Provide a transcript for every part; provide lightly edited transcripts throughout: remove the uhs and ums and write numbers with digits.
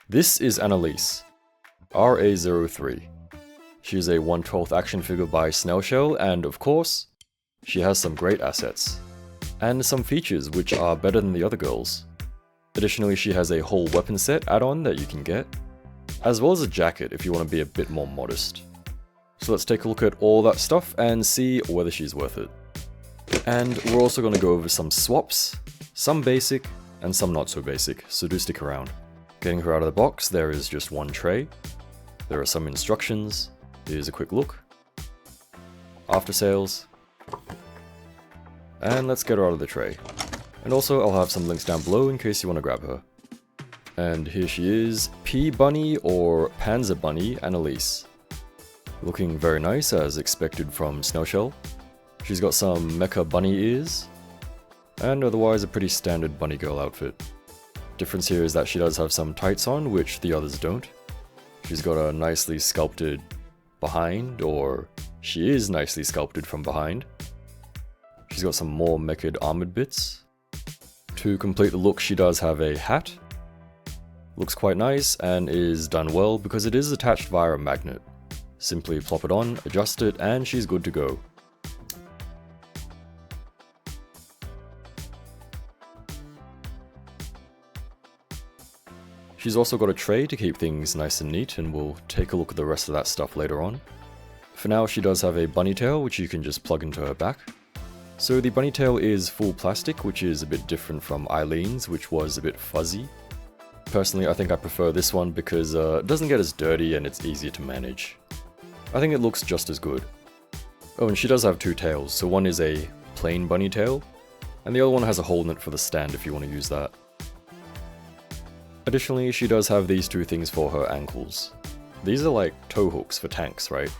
This is Anneliese, RA03. She is a 1/12 action figure by Snail Shell, and of course, she has some great assets, and some features which are better than the other girls. Additionally, she has a whole weapon set add-on that you can get, as well as a jacket if you want to be a bit more modest. So let's take a look at all that stuff and see whether she's worth it. And we're also going to go over some swaps, some basic, and some not so basic, so do stick around. Getting her out of the box, there is just one tray. There are some instructions. Here's a quick look. After sales. And let's get her out of the tray. And also, I'll have some links down below in case you want to grab her. And here she is, P Bunny or Panzer Bunny Anneliese. Looking very nice as expected from Snail Shell. She's got some mecha bunny ears, and otherwise a pretty standard bunny girl outfit. Difference here is that she does have some tights on, which the others don't. She's got a nicely sculpted behind, or she is nicely sculpted from behind. She's got some more mecha'd armored bits. To complete the look, she does have a hat. Looks quite nice and is done well because it is attached via a magnet. Simply plop it on, adjust it, and she's good to go. She's also got a tray to keep things nice and neat, and we'll take a look at the rest of that stuff later on. For now, she does have a bunny tail, which you can just plug into her back. So the bunny tail is full plastic, which is a bit different from Eileen's, which was a bit fuzzy. Personally, I think I prefer this one because it doesn't get as dirty and it's easier to manage. I think it looks just as good. Oh, and she does have two tails, so one is a plain bunny tail, and the other one has a hole in it for the stand if you want to use that. Additionally, she does have these two things for her ankles. These are like toe hooks for tanks, right?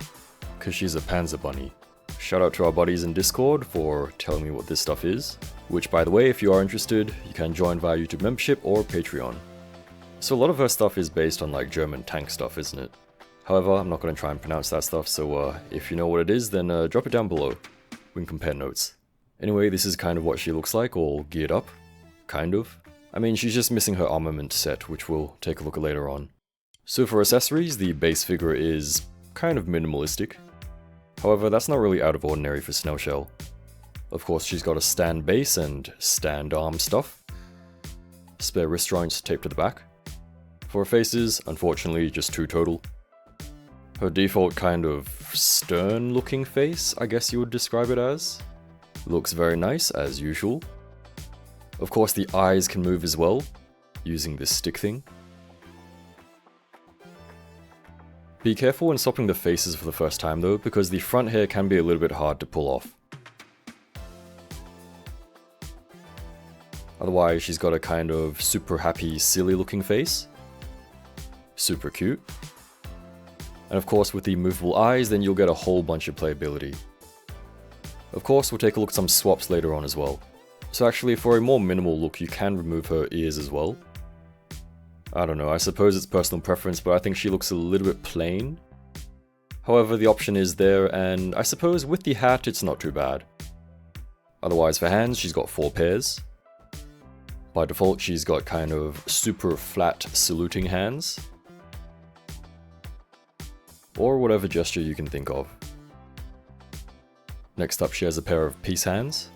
Because she's a Panzer Bunny. Shout out to our buddies in Discord for telling me what this stuff is, which by the way, if you are interested, you can join via YouTube membership or Patreon. So a lot of her stuff is based on like German tank stuff, isn't it? However, I'm not going to try and pronounce that stuff, so if you know what it is, then drop it down below. We can compare notes. Anyway, this is kind of what she looks like, all geared up. Kind of. I mean, she's just missing her armament set, which we'll take a look at later on. So for accessories, the base figure is kind of minimalistic. However, that's not really out of ordinary for Snail Shell. Of course, she's got a stand base and stand arm stuff. Spare wrist joints taped to the back. For her faces, unfortunately, just two total. Her default kind of stern looking face, I guess you would describe it as. Looks very nice, as usual. Of course, the eyes can move as well, using this stick thing. Be careful when swapping the faces for the first time though, because the front hair can be a little bit hard to pull off. Otherwise, she's got a kind of super happy, silly looking face. Super cute. And of course, with the movable eyes, then you'll get a whole bunch of playability. Of course, we'll take a look at some swaps later on as well. So actually, for a more minimal look, you can remove her ears as well. I don't know, I suppose it's personal preference, but I think she looks a little bit plain. However, the option is there, and I suppose with the hat, it's not too bad. Otherwise, for hands, she's got 4 pairs. By default, she's got kind of super flat saluting hands. Or whatever gesture you can think of. Next up, she has a pair of peace hands.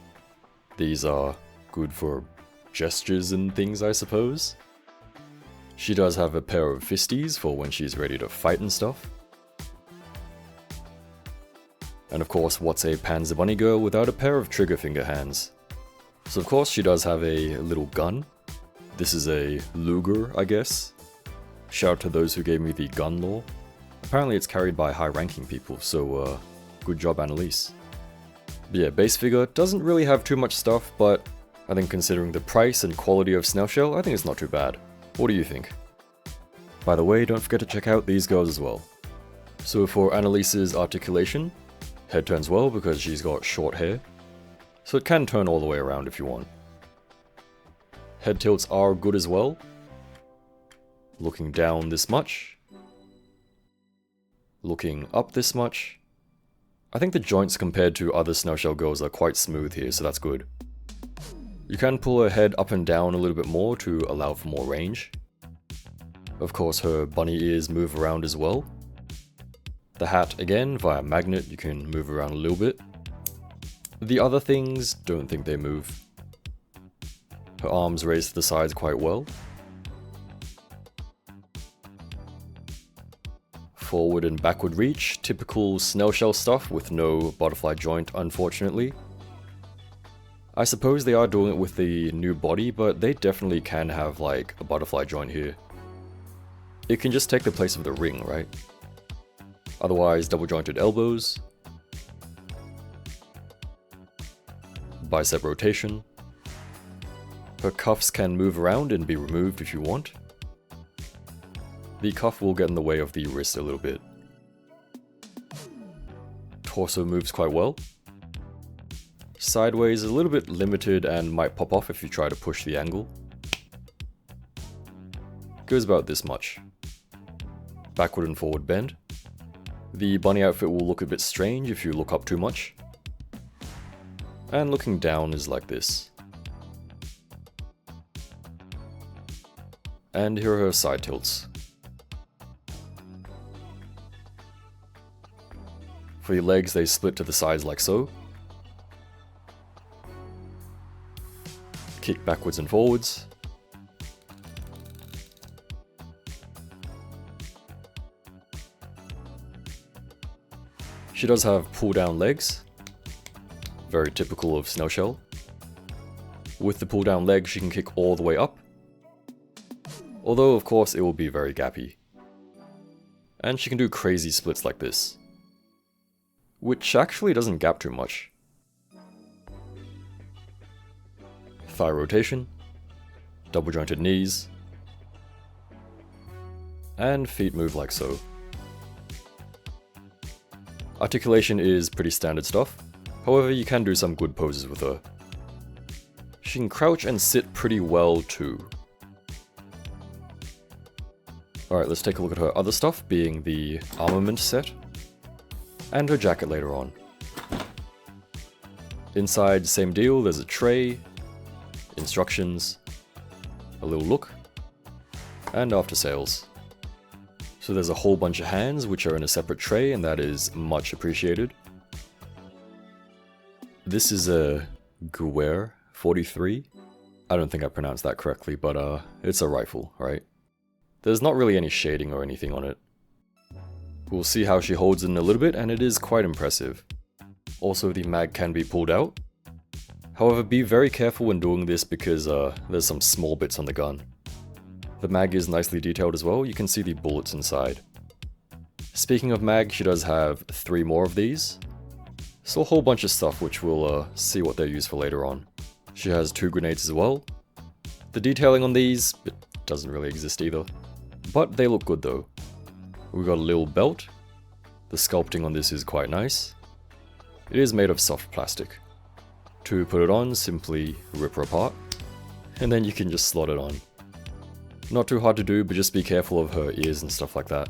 These are good for gestures and things, I suppose. She does have a pair of fisties for when she's ready to fight and stuff. And of course, what's a Panzer Bunny girl without a pair of trigger finger hands? So of course, she does have a little gun. This is a Luger, I guess. Shout out to those who gave me the gun lore. Apparently it's carried by high-ranking people, so good job, Anneliese. But yeah, base figure doesn't really have too much stuff, but I think considering the price and quality of Snail Shell, I think it's not too bad. What do you think? By the way, don't forget to check out these girls as well. So for Anneliese's articulation, head turns well because she's got short hair, so it can turn all the way around if you want. Head tilts are good as well. Looking down this much. Looking up this much. I think the joints compared to other Snail Shell girls are quite smooth here, so that's good. You can pull her head up and down a little bit more to allow for more range. Of course, her bunny ears move around as well. The hat, again, via magnet, you can move around a little bit. The other things, don't think they move. Her arms raised to the sides quite well. Forward and backward reach, typical Snail Shell stuff with no butterfly joint, unfortunately. I suppose they are doing it with the new body, but they definitely can have like a butterfly joint here. It can just take the place of the ring, right? Otherwise, double jointed elbows, bicep rotation. Her cuffs can move around and be removed if you want. The cuff will get in the way of the wrist a little bit. Torso moves quite well. Sideways is a little bit limited and might pop off if you try to push the angle. Goes about this much. Backward and forward bend. The bunny outfit will look a bit strange if you look up too much. And looking down is like this. And here are her side tilts. For your legs, they split to the sides like so. Kick backwards and forwards. She does have pull down legs. Very typical of Snail Shell. With the pull down leg, she can kick all the way up. Although, of course, it will be very gappy. And she can do crazy splits like this, which actually doesn't gap too much. Thigh rotation, double jointed knees, and feet move like so. Articulation is pretty standard stuff, however you can do some good poses with her. She can crouch and sit pretty well too. Alright, let's take a look at her other stuff, being the Armament set, and her jacket later on. Inside, same deal, there's a tray, instructions, a little look, and after sales. So there's a whole bunch of hands which are in a separate tray, and that is much appreciated. This is a Guer 43. I don't think I pronounced that correctly, but it's a rifle, right? There's not really any shading or anything on it. We'll see how she holds it in a little bit, and it is quite impressive. Also, the mag can be pulled out. However, be very careful when doing this because there's some small bits on the gun. The mag is nicely detailed as well, you can see the bullets inside. Speaking of mag, she does have 3 more of these. So a whole bunch of stuff which we'll see what they're used for later on. She has 2 grenades as well. The detailing on these, it doesn't really exist either. But they look good though. We've got a little belt. The sculpting on this is quite nice. It is made of soft plastic. To put it on, simply rip her apart, and then you can just slot it on. Not too hard to do, but just be careful of her ears and stuff like that.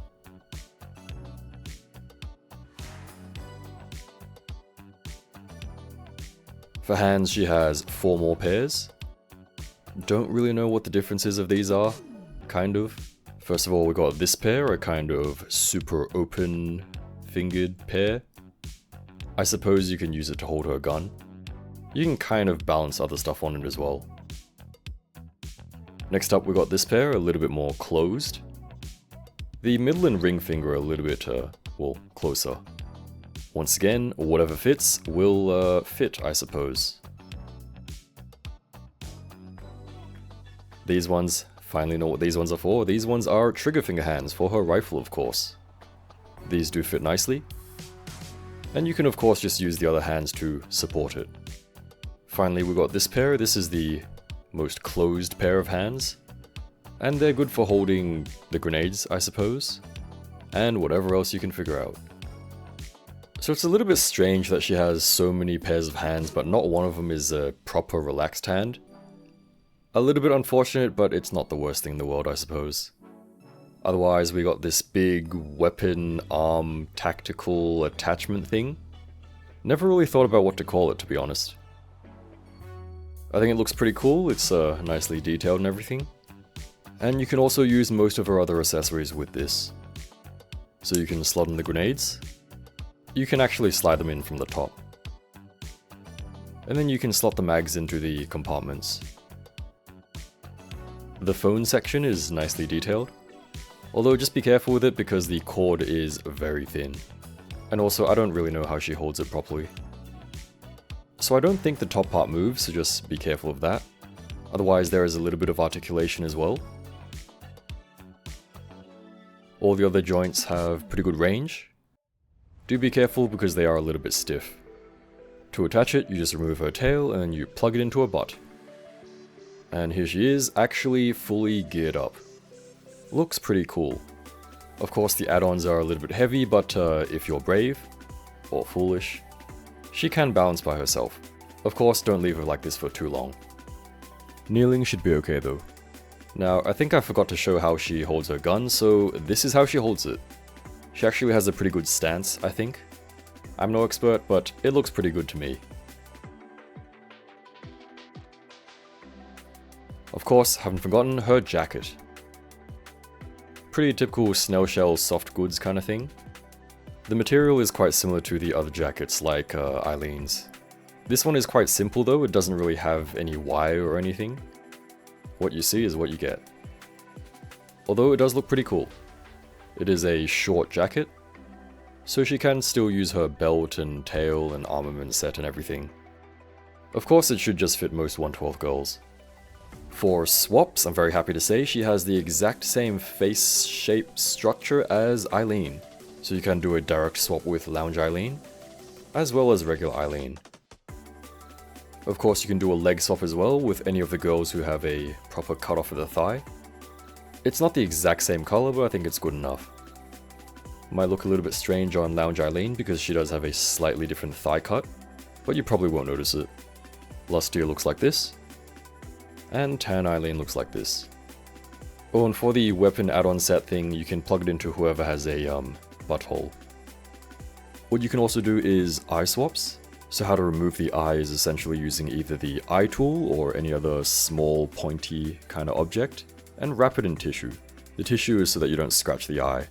For hands, she has 4 more pairs. Don't really know what the differences of these are, kind of. First of all, we got this pair, a kind of super open fingered pair. I suppose you can use it to hold her gun. You can kind of balance other stuff on it as well. Next up we got this pair, a little bit more closed. The middle and ring finger are a little bit, well, closer. Once again, whatever fits will fit, I suppose. These ones, finally know what these ones are for. These ones are trigger finger hands for her rifle, of course. These do fit nicely. And you can of course just use the other hands to support it. Finally we got this pair. This is the most closed pair of hands. And they're good for holding the grenades, I suppose. And whatever else you can figure out. So it's a little bit strange that she has so many pairs of hands, but not one of them is a proper relaxed hand. A little bit unfortunate, but it's not the worst thing in the world, I suppose. Otherwise, we got this big weapon arm tactical attachment thing. Never really thought about what to call it, to be honest. I think it looks pretty cool, it's nicely detailed and everything. And you can also use most of her other accessories with this. So you can slot in the grenades. You can actually slide them in from the top. And then you can slot the mags into the compartments. The phone section is nicely detailed, although just be careful with it because the cord is very thin. And also I don't really know how she holds it properly. So I don't think the top part moves, so just be careful of that. Otherwise there is a little bit of articulation as well. All the other joints have pretty good range. Do be careful because they are a little bit stiff. To attach it, you just remove her tail and you plug it into her butt. And here she is, actually fully geared up. Looks pretty cool. Of course the add-ons are a little bit heavy, but if you're brave, or foolish, she can balance by herself. Of course, don't leave her like this for too long. Kneeling should be okay though. Now, I think I forgot to show how she holds her gun, so this is how she holds it. She actually has a pretty good stance, I think. I'm no expert, but it looks pretty good to me. Of course, haven't forgotten her jacket. Pretty typical Snail Shell soft goods kind of thing. The material is quite similar to the other jackets like Eileen's. This one is quite simple though, it doesn't really have any wire or anything. What you see is what you get. Although it does look pretty cool. It is a short jacket, so she can still use her belt and tail and armament set and everything. Of course it should just fit most 112 girls. For swaps, I'm very happy to say she has the exact same face shape structure as Eileen. So you can do a direct swap with Lounge Eileen, as well as regular Eileen. Of course you can do a leg swap as well with any of the girls who have a proper cut off of the thigh. It's not the exact same color, but I think it's good enough. Might look a little bit strange on Lounge Eileen because she does have a slightly different thigh cut, but you probably won't notice it. Lustier looks like this, and Tan Eileen looks like this. Oh, and for the weapon add-on set thing, you can plug it into whoever has a butthole. What you can also do is eye swaps. So how to remove the eye is essentially using either the eye tool or any other small pointy kind of object and wrap it in tissue. The tissue is so that you don't scratch the eye.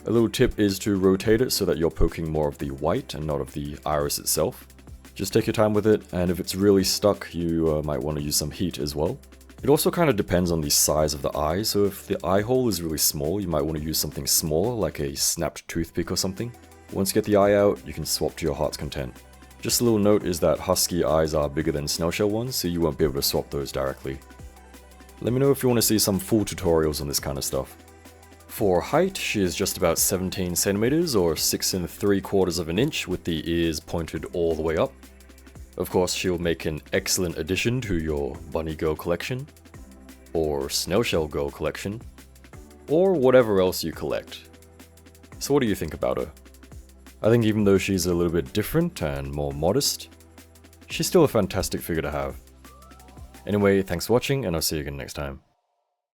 A little tip is to rotate it so that you're poking more of the white and not of the iris itself. Just take your time with it, and if it's really stuck, you might want to use some heat as well. It also kind of depends on the size of the eye, so if the eye hole is really small, you might want to use something smaller, like a snapped toothpick or something. Once you get the eye out, you can swap to your heart's content. Just a little note is that husky eyes are bigger than Snail Shell ones, so you won't be able to swap those directly. Let me know if you want to see some full tutorials on this kind of stuff. For height, she is just about 17 centimeters or 6 3/4 of an inch with the ears pointed all the way up. Of course, she'll make an excellent addition to your Bunny Girl collection, or Snail Shell Girl collection, or whatever else you collect. So what do you think about her? I think even though she's a little bit different and more modest, she's still a fantastic figure to have. Anyway, thanks for watching, and I'll see you again next time.